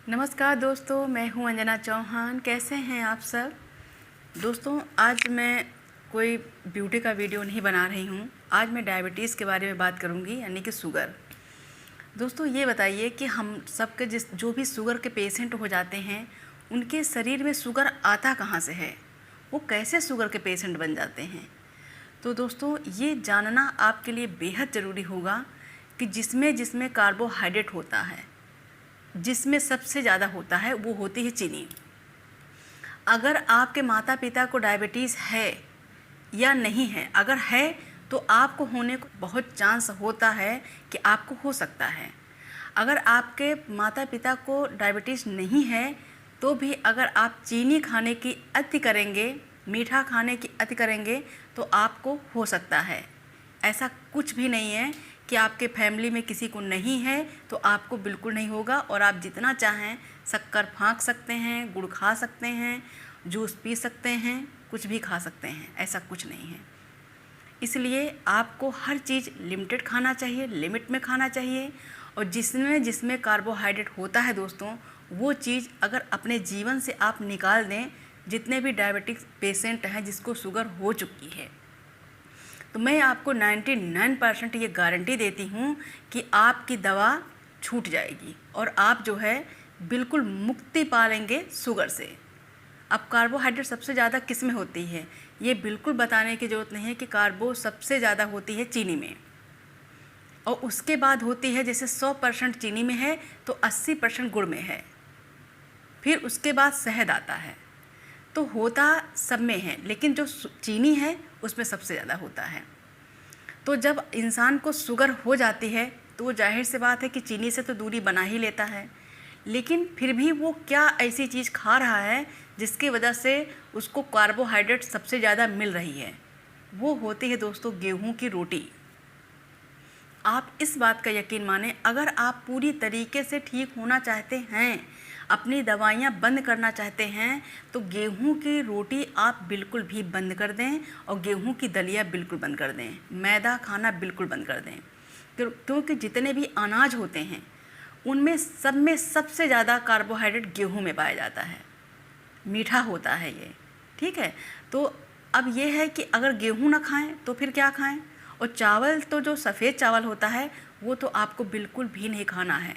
नमस्कार दोस्तों, मैं हूं अंजना चौहान। कैसे हैं आप सब दोस्तों? आज मैं कोई ब्यूटी का वीडियो नहीं बना रही हूं। आज मैं डायबिटीज़ के बारे में बात करूंगी, यानी कि शुगर। दोस्तों ये बताइए कि हम सबके जो भी शुगर के पेशेंट हो जाते हैं, उनके शरीर में शुगर आता कहाँ से है, वो कैसे शुगर के पेशेंट बन जाते हैं। तो दोस्तों ये जानना आपके लिए बेहद ज़रूरी होगा कि जिसमें जिसमें कार्बोहाइड्रेट होता है, जिसमें सबसे ज़्यादा होता है, वो होती है चीनी। अगर आपके माता पिता को डायबिटीज़ है या नहीं है, अगर है तो आपको होने को बहुत चांस होता है कि आपको हो सकता है। अगर आपके माता पिता को डायबिटीज़ नहीं है तो भी अगर आप चीनी खाने की अति करेंगे, मीठा खाने की अति करेंगे, तो आपको हो सकता है। ऐसा कुछ भी नहीं है कि आपके फैमिली में किसी को नहीं है तो आपको बिल्कुल नहीं होगा। और आप जितना चाहें शक्कर फाँक सकते हैं, गुड़ खा सकते हैं, जूस पी सकते हैं, कुछ भी खा सकते हैं, ऐसा कुछ नहीं है। इसलिए आपको हर चीज़ लिमिटेड खाना चाहिए, लिमिट में खाना चाहिए। और जिसमें जिसमें कार्बोहाइड्रेट होता है दोस्तों, वो चीज़ अगर अपने जीवन से आप निकाल दें, जितने भी डायबिटिक पेशेंट हैं जिसको शुगर हो चुकी है, तो मैं आपको 99% ये गारंटी देती हूँ कि आपकी दवा छूट जाएगी और आप जो है बिल्कुल मुक्ति पा लेंगे शुगर से। अब कार्बोहाइड्रेट सबसे ज़्यादा किस में होती है, ये बिल्कुल बताने की ज़रूरत नहीं है कि कार्बो सबसे ज़्यादा होती है चीनी में, और उसके बाद होती है, जैसे 100% चीनी में है तो 80% गुड़ में है, फिर उसके बाद शहद आता है। तो होता सब में है, लेकिन जो चीनी है उसमें सबसे ज़्यादा होता है। तो जब इंसान को शुगर हो जाती है तो वो जाहिर सी बात है कि चीनी से तो दूरी बना ही लेता है, लेकिन फिर भी वो क्या ऐसी चीज़ खा रहा है जिसकी वजह से उसको कार्बोहाइड्रेट सबसे ज़्यादा मिल रही है। वो होती है दोस्तों गेहूं की रोटी। आप इस बात का यकीन मानें, अगर आप पूरी तरीके से ठीक होना चाहते हैं, अपनी दवाइयाँ बंद करना चाहते हैं, तो गेहूं की रोटी आप बिल्कुल भी बंद कर दें और गेहूं की दलिया बिल्कुल बंद कर दें, मैदा खाना बिल्कुल बंद कर दें। क्योंकि जितने भी अनाज होते हैं उनमें सब में सबसे ज़्यादा कार्बोहाइड्रेट गेहूं में पाया जाता है, मीठा होता है ये, ठीक है। तो अब ये है कि अगर गेहूं ना खाएं तो फिर क्या खाएं। और चावल तो जो सफ़ेद चावल होता है वो तो आपको बिल्कुल भी नहीं खाना है,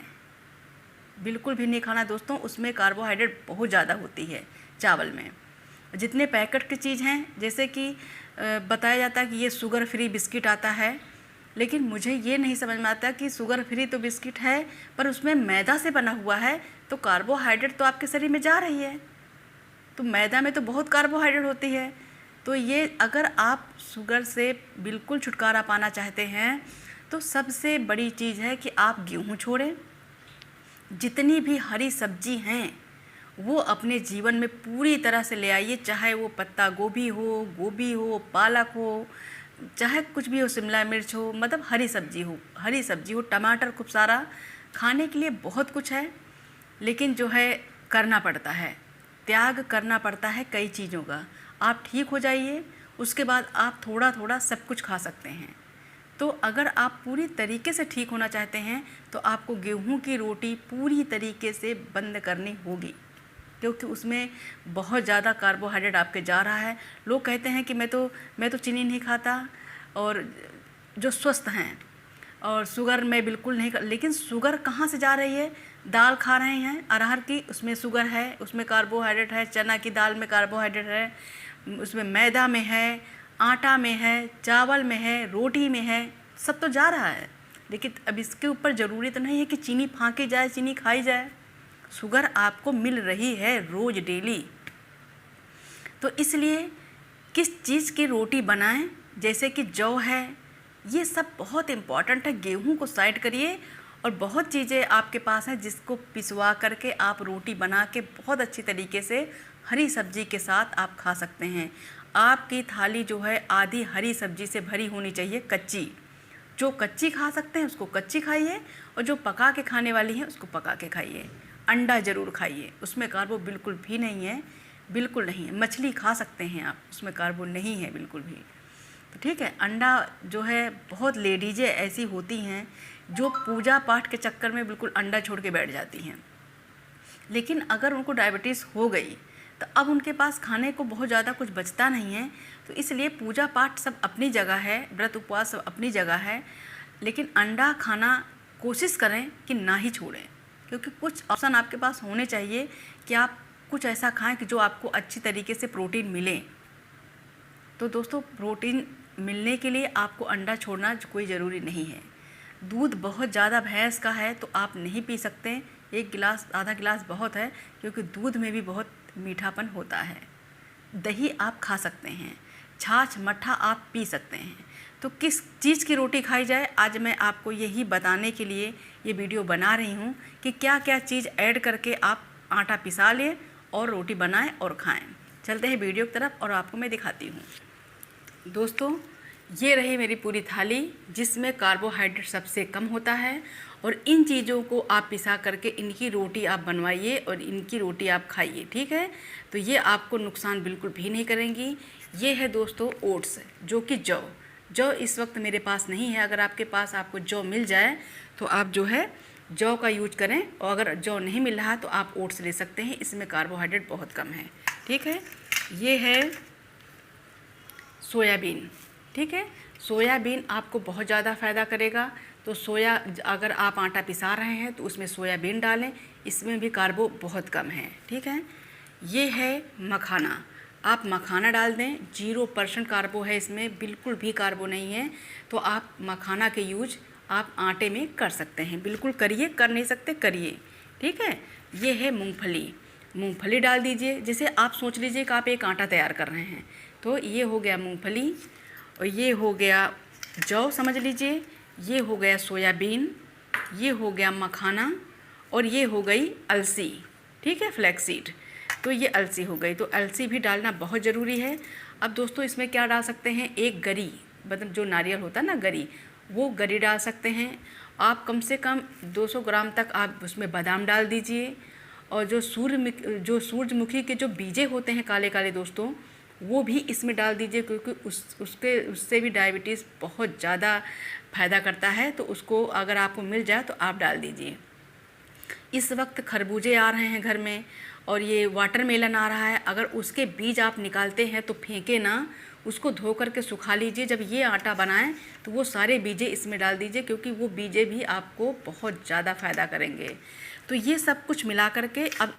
बिल्कुल भी नहीं खाना दोस्तों। उसमें कार्बोहाइड्रेट बहुत ज़्यादा होती है चावल में। जितने पैकेट की चीज़ हैं, जैसे कि बताया जाता है कि ये शुगर फ्री बिस्किट आता है, लेकिन मुझे ये नहीं समझ में आता कि शुगर फ्री तो बिस्किट है पर उसमें मैदा से बना हुआ है, तो कार्बोहाइड्रेट तो आपके शरीर में जा रही है। तो मैदा में तो बहुत कार्बोहाइड्रेट होती है। तो ये अगर आप शुगर से बिल्कुल छुटकारा पाना चाहते हैं तो सबसे बड़ी चीज़ है कि आप गेहूँ छोड़ें। जितनी भी हरी सब्जी हैं वो अपने जीवन में पूरी तरह से ले आइए, चाहे वो पत्ता गोभी हो, पालक हो, चाहे कुछ भी हो, शिमला मिर्च हो, मतलब हरी सब्जी हो, टमाटर, खूब सारा। खाने के लिए बहुत कुछ है, लेकिन जो है करना पड़ता है, त्याग करना पड़ता है कई चीज़ों का। आप ठीक हो जाइए, उसके बाद आप थोड़ा थोड़ा सब कुछ खा सकते हैं। तो अगर आप पूरी तरीके से ठीक होना चाहते हैं तो आपको गेहूं की रोटी पूरी तरीके से बंद करनी होगी, क्योंकि उसमें बहुत ज़्यादा कार्बोहाइड्रेट आपके जा रहा है। लोग कहते हैं कि मैं तो चीनी नहीं खाता, और जो स्वस्थ हैं, और शुगर मैं बिल्कुल नहीं लेकिन शुगर कहाँ से जा रही है? दाल खा रहे हैं अरहर की, उसमें शुगर है, उसमें कार्बोहाइड्रेट है। चना की दाल में कार्बोहाइड्रेट है, उसमें मैदा में है, आटा में है, चावल में है, रोटी में है, सब तो जा रहा है। लेकिन अब इसके ऊपर ज़रूरी तो नहीं है कि चीनी फाँकी जाए, चीनी खाई जाए। शुगर आपको मिल रही है रोज़ डेली। तो इसलिए किस चीज़ की रोटी बनाएं, जैसे कि जौ है, ये सब बहुत इम्पॉर्टेंट है। गेहूं को साइड करिए, और बहुत चीज़ें आपके पास हैं जिसको पिसवा करके आप रोटी बना के बहुत अच्छी तरीके से हरी सब्जी के साथ आप खा सकते हैं। आपकी थाली जो है आधी हरी सब्जी से भरी होनी चाहिए, कच्ची। जो कच्ची खा सकते हैं उसको कच्ची खाइए, और जो पका के खाने वाली है उसको पका के खाइए। अंडा ज़रूर खाइए, उसमें कार्बो बिल्कुल भी नहीं है, बिल्कुल नहीं है। मछली खा सकते हैं आप, उसमें कार्बो नहीं है बिल्कुल भी। तो ठीक है, अंडा जो है, बहुत लेडीज़ें ऐसी होती हैं जो पूजा पाठ के चक्कर में बिल्कुल अंडा छोड़ के बैठ जाती हैं। लेकिन अगर उनको डायबिटीज़ हो गई तो अब उनके पास खाने को बहुत ज़्यादा कुछ बचता नहीं है। तो इसलिए पूजा पाठ सब अपनी जगह है, व्रत उपवास सब अपनी जगह है, लेकिन अंडा खाना कोशिश करें कि ना ही छोड़ें, क्योंकि कुछ ऑप्शन आपके पास होने चाहिए कि आप कुछ ऐसा खाएं कि जो आपको अच्छी तरीके से प्रोटीन मिले। तो दोस्तों, प्रोटीन मिलने के लिए आपको अंडा छोड़ना कोई ज़रूरी नहीं है। दूध बहुत ज़्यादा भैंस का है तो आप नहीं पी सकते, 1 गिलास आधा गिलास बहुत है, क्योंकि दूध में भी बहुत मीठापन होता है। दही आप खा सकते हैं, छाछ मट्ठा आप पी सकते हैं। तो किस चीज़ की रोटी खाई जाए, आज मैं आपको यही बताने के लिए ये वीडियो बना रही हूँ कि क्या क्या चीज़ ऐड करके आप आटा पिसा लें और रोटी बनाएं और खाएं। चलते हैं वीडियो की तरफ और आपको मैं दिखाती हूँ। दोस्तों, ये रही मेरी पूरी थाली जिसमें कार्बोहाइड्रेट सबसे कम होता है, और इन चीज़ों को आप पिसा करके इनकी रोटी आप बनवाइए और इनकी रोटी आप खाइए, ठीक है। तो ये आपको नुकसान बिल्कुल भी नहीं करेंगी। ये है दोस्तों ओट्स, जो कि जौ इस वक्त मेरे पास नहीं है। अगर आपके पास आपको जौ मिल जाए तो आप जो है जौ का यूज करें, और अगर जौ नहीं मिल रहा तो आप ओट्स ले सकते हैं, इसमें कार्बोहाइड्रेट बहुत कम है, ठीक है। ये है सोयाबीन, ठीक है। सोयाबीन आपको बहुत ज़्यादा फ़ायदा करेगा। तो अगर आप आटा पिसा रहे हैं तो उसमें सोयाबीन डालें, इसमें भी कार्बो बहुत कम है, ठीक है। ये है मखाना, आप मखाना डाल दें, 0% कार्बो है इसमें, बिल्कुल भी कार्बो नहीं है। तो आप मखाना के यूज आप आटे में कर सकते हैं, बिल्कुल करिए, कर नहीं सकते करिए, ठीक है। ये है मूंगफली डाल दीजिए। जैसे आप सोच लीजिए कि आप एक आटा तैयार कर रहे हैं, तो ये हो गया मूंगफली, और ये हो गया जौ समझ लीजिए, ये हो गया सोयाबीन, ये हो गया मखाना, और ये हो गई अलसी, ठीक है, फ्लैक्सीड। तो ये अलसी हो गई, तो अलसी भी डालना बहुत ज़रूरी है। अब दोस्तों, इसमें क्या डाल सकते हैं, एक गरी, मतलब जो नारियल होता है ना गरी, वो गरी डाल सकते हैं आप। कम से कम 200 ग्राम तक आप उसमें बादाम डाल दीजिए। और जो सूरजमुखी के जो बीजे होते हैं काले काले दोस्तों, वो भी इसमें डाल दीजिए, क्योंकि उससे भी डायबिटीज़ बहुत ज़्यादा फ़ायदा करता है। तो उसको अगर आपको मिल जाए तो आप डाल दीजिए। इस वक्त खरबूजे आ रहे हैं घर में, और ये वाटरमेलन आ रहा है। अगर उसके बीज आप निकालते हैं तो फेंके ना, उसको धो करके सुखा लीजिए। जब ये आटा बनाएं तो वो सारे बीजे इसमें डाल दीजिए, क्योंकि वो बीजे भी आपको बहुत ज़्यादा फ़ायदा करेंगे। तो ये सब कुछ मिला करके अब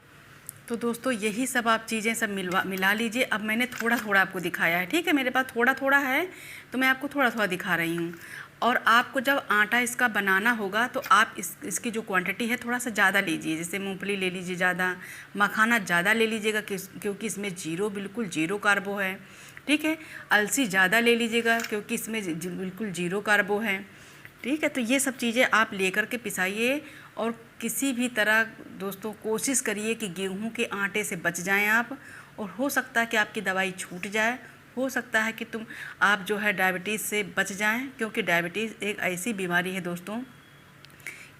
तो दोस्तों, यही सब आप चीज़ें सब मिला लीजिए। अब मैंने थोड़ा थोड़ा आपको दिखाया है, ठीक है, मेरे पास थोड़ा थोड़ा है तो मैं आपको थोड़ा थोड़ा दिखा रही हूँ। और आपको जब आटा इसका बनाना होगा तो आप इसकी जो क्वांटिटी है थोड़ा सा ज़्यादा लीजिए। जैसे मूंगफली ले लीजिए ज़्यादा, मखाना ज़्यादा ले लीजिएगा क्योंकि इसमें बिल्कुल जीरो कार्बो है, ठीक है। अलसी ज़्यादा ले लीजिएगा क्योंकि इसमें बिल्कुल जीरो कार्बो है, ठीक है। तो ये सब चीज़ें आप लेकर के पिसाइए, और किसी भी तरह दोस्तों कोशिश करिए कि गेहूं के आटे से बच जाएं आप। और हो सकता है कि आपकी दवाई छूट जाए, हो सकता है कि आप जो है डायबिटीज़ से बच जाएं, क्योंकि डायबिटीज़ एक ऐसी बीमारी है दोस्तों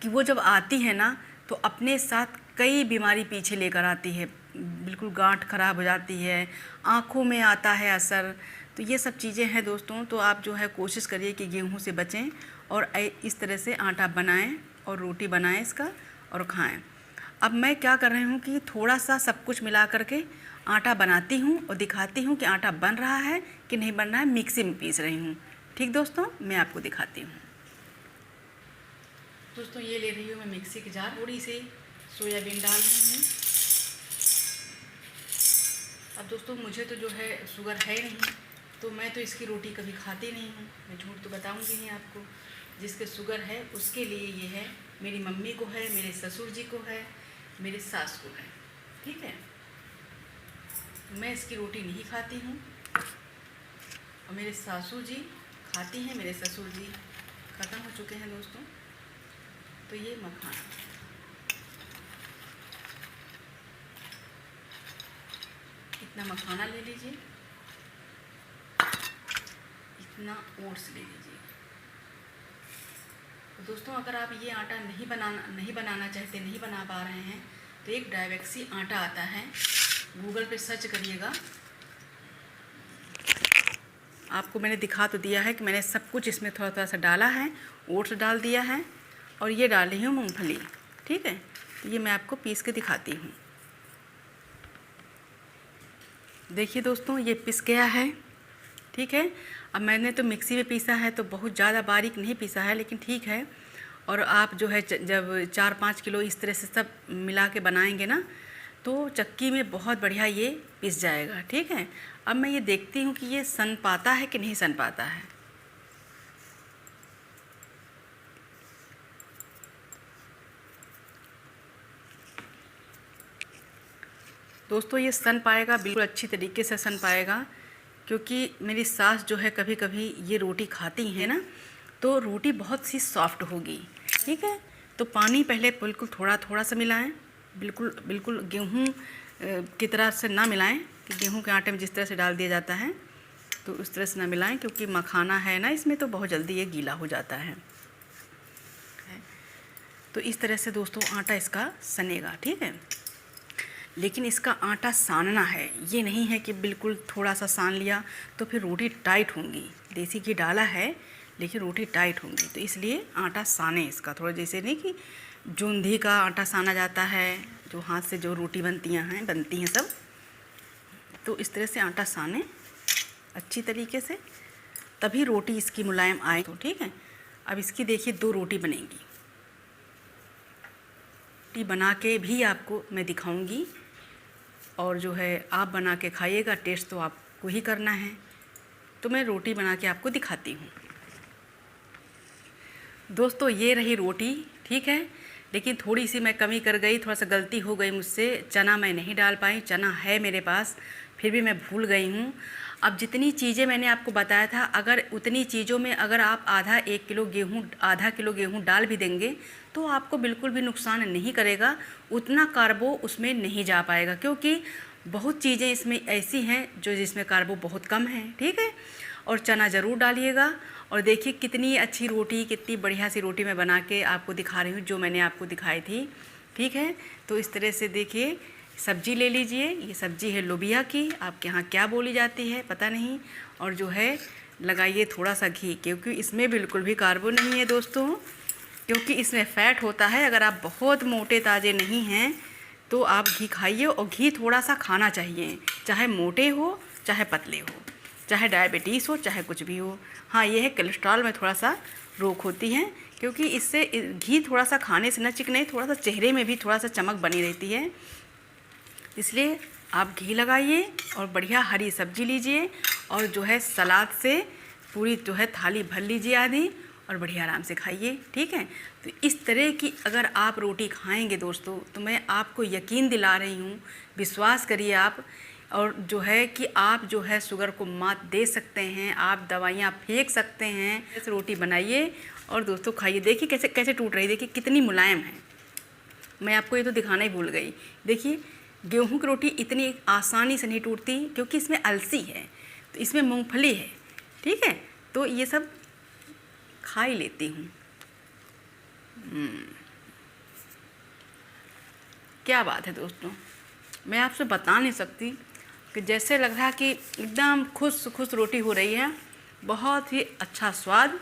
कि वो जब आती है ना तो अपने साथ कई बीमारी पीछे लेकर आती है। बिल्कुल गांठ खराब हो जाती है, आँखों में आता है असर। तो ये सब चीज़ें हैं दोस्तों। तो आप जो है कोशिश करिए कि गेहूं से बचें, और इस तरह से आटा बनाएं और रोटी बनाएं इसका और खाएं। अब मैं क्या कर रही हूँ कि थोड़ा सा सब कुछ मिला करके आटा बनाती हूँ और दिखाती हूँ कि आटा बन रहा है कि नहीं बन रहा है। मिक्सी में पीस रही हूँ, ठीक दोस्तों, मैं आपको दिखाती हूँ। दोस्तों, ये ले रही हूँ मैं मिक्सी की जार, थोड़ी सी सोयाबीन डाल रही हूँ। अब दोस्तों, मुझे तो जो है शुगर है नहीं, तो मैं तो इसकी रोटी कभी खाती नहीं हूँ, मैं झूठ तो बताऊँगी नहीं आपको। जिसके शुगर है उसके लिए ये है, मेरी मम्मी को है, मेरे ससुर जी को है, मेरे सास को है, ठीक है। मैं इसकी रोटी नहीं खाती हूँ, और मेरे सासू जी खाती हैं, मेरे ससुर जी ख़त्म हो चुके हैं दोस्तों। तो ये मखाना, इतना मखाना ले लीजिए, इतना ओट्स ले लीजिए। तो दोस्तों, अगर आप ये आटा नहीं बनाना चाहते, नहीं बना पा रहे हैं, तो एक डायवेक्सी आटा आता है, गूगल पे सर्च करिएगा। आपको मैंने दिखा तो दिया है कि मैंने सब कुछ इसमें थोड़ा थोड़ा सा डाला है। ओट्स डाल दिया है, और ये डाल रही हूँ मूँगफली, ठीक है। तो ये मैं आपको पीस के दिखाती हूँ। देखिए दोस्तों, ये पिस गया है, ठीक है। अब मैंने तो मिक्सी में पीसा है, तो बहुत ज़्यादा बारीक नहीं पीसा है, लेकिन ठीक है। और आप जो है जब 4-5 किलो इस तरह से सब मिला के बनाएंगे ना, तो चक्की में बहुत बढ़िया ये पिस जाएगा, ठीक है। अब मैं ये देखती हूँ कि ये सन पाता है कि नहीं सन पाता है। दोस्तों, ये सन पाएगा, बिल्कुल अच्छी तरीके से सन पाएगा, क्योंकि मेरी सास जो है कभी कभी ये रोटी खाती हैं ना, तो रोटी बहुत सी सॉफ्ट होगी, ठीक है। तो पानी पहले बिल्कुल थोड़ा थोड़ा सा मिलाएं, बिल्कुल बिल्कुल गेहूँ की तरह से ना मिलाएं कि गेहूँ के आटे में जिस तरह से डाल दिया जाता है तो उस तरह से ना मिलाएं, क्योंकि मखाना है ना इसमें, तो बहुत जल्दी ये गीला हो जाता है। तो इस तरह से दोस्तों आटा इसका सनेगा, ठीक है। लेकिन इसका आटा सानना है, ये नहीं है कि बिल्कुल थोड़ा सा सान लिया तो फिर रोटी टाइट होंगी। देसी घी डाला है लेकिन रोटी टाइट होंगी, तो इसलिए आटा साने इसका थोड़ा, जैसे नहीं कि जूंधी का आटा साना जाता है, जो हाथ से जो रोटी बनती हैं सब, तो इस तरह से आटा साने अच्छी तरीके से, तभी रोटी इसकी मुलायम आए, तो ठीक है। अब इसकी देखिए 2 रोटी बनेगी। रोटी बना के भी आपको मैं दिखाऊंगी, और जो है आप बना के खाइएगा, टेस्ट तो आपको ही करना है। तो मैं रोटी बना के आपको दिखाती हूँ। दोस्तों, ये रही रोटी, ठीक है। लेकिन थोड़ी सी मैं कमी कर गई, थोड़ा सा गलती हो गई मुझसे, चना मैं नहीं डाल पाई। चना है मेरे पास, फिर भी मैं भूल गई हूँ। अब जितनी चीज़ें मैंने आपको बताया था, अगर उतनी चीज़ों में अगर आप आधा किलो गेहूँ डाल भी देंगे तो आपको बिल्कुल भी नुकसान नहीं करेगा, उतना कार्बो उसमें नहीं जा पाएगा, क्योंकि बहुत चीज़ें इसमें ऐसी हैं जो जिसमें कार्बो बहुत कम है, ठीक है। और चना ज़रूर डालिएगा। और देखिए कितनी अच्छी रोटी, कितनी बढ़िया सी रोटी मैं बना के आपको दिखा रही हूँ, जो मैंने आपको दिखाई थी, ठीक है। तो इस तरह से देखिए, सब्जी ले लीजिए। ये सब्जी है लोबिया की, आपके यहाँ क्या बोली जाती है पता नहीं। और जो है लगाइए थोड़ा सा घी, क्योंकि इसमें बिल्कुल भी कार्बो नहीं है दोस्तों, क्योंकि इसमें फ़ैट होता है। अगर आप बहुत मोटे ताज़े नहीं हैं तो आप घी खाइए, और घी थोड़ा सा खाना चाहिए, चाहे मोटे हो चाहे पतले हो, चाहे डायबिटीज़ हो चाहे कुछ भी हो। हाँ, ये है कोलेस्ट्रॉल में थोड़ा सा रोक होती है, क्योंकि इससे घी थोड़ा सा खाने से न चिकने, थोड़ा सा चेहरे में भी थोड़ा सा चमक बनी रहती है। इसलिए आप घी लगाइए और बढ़िया हरी सब्जी लीजिए, और जो है सलाद से पूरी जो है थाली भर लीजिए आधी, और बढ़िया आराम से खाइए, ठीक है। तो इस तरह की अगर आप रोटी खाएंगे दोस्तों, तो मैं आपको यकीन दिला रही हूँ, विश्वास करिए आप, और जो है कि आप जो है शुगर को मात दे सकते हैं, आप दवाइयाँ फेंक सकते हैं। इस रोटी बनाइए और दोस्तों खाइए। देखिए कैसे कैसे टूट रही, देखिए कितनी मुलायम है। मैं आपको ये तो दिखाना ही भूल गई। देखिए गेहूं की रोटी इतनी आसानी से नहीं टूटती, क्योंकि इसमें अलसी है, तो इसमें मूंगफली है, ठीक है। तो ये सब खा ही लेती हूँ। क्या बात है दोस्तों, मैं आपसे बता नहीं सकती कि जैसे लग रहा कि एकदम खुश खुश रोटी हो रही है। बहुत ही अच्छा स्वाद,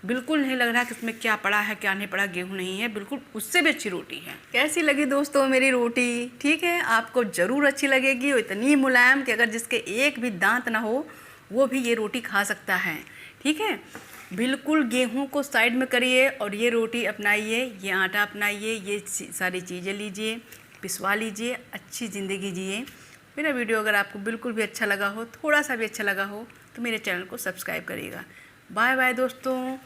बिल्कुल नहीं लग रहा कि इसमें क्या पड़ा है क्या नहीं पड़ा, गेहूं नहीं है, बिल्कुल उससे भी अच्छी रोटी है। कैसी लगी दोस्तों मेरी रोटी, ठीक है। आपको ज़रूर अच्छी लगेगी, वो इतनी मुलायम कि अगर जिसके एक भी दांत ना हो वो भी ये रोटी खा सकता है, ठीक है। बिल्कुल गेहूं को साइड में करिए और ये रोटी अपनाइए, ये आटा अपनाइए, ये सारी चीज़ें लीजिए, पिसवा लीजिए, अच्छी ज़िंदगी जिए। मेरा वीडियो अगर आपको बिल्कुल भी अच्छा लगा हो, थोड़ा सा भी अच्छा लगा हो, तो मेरे चैनल को सब्सक्राइब करिएगा। बाय बाय दोस्तों।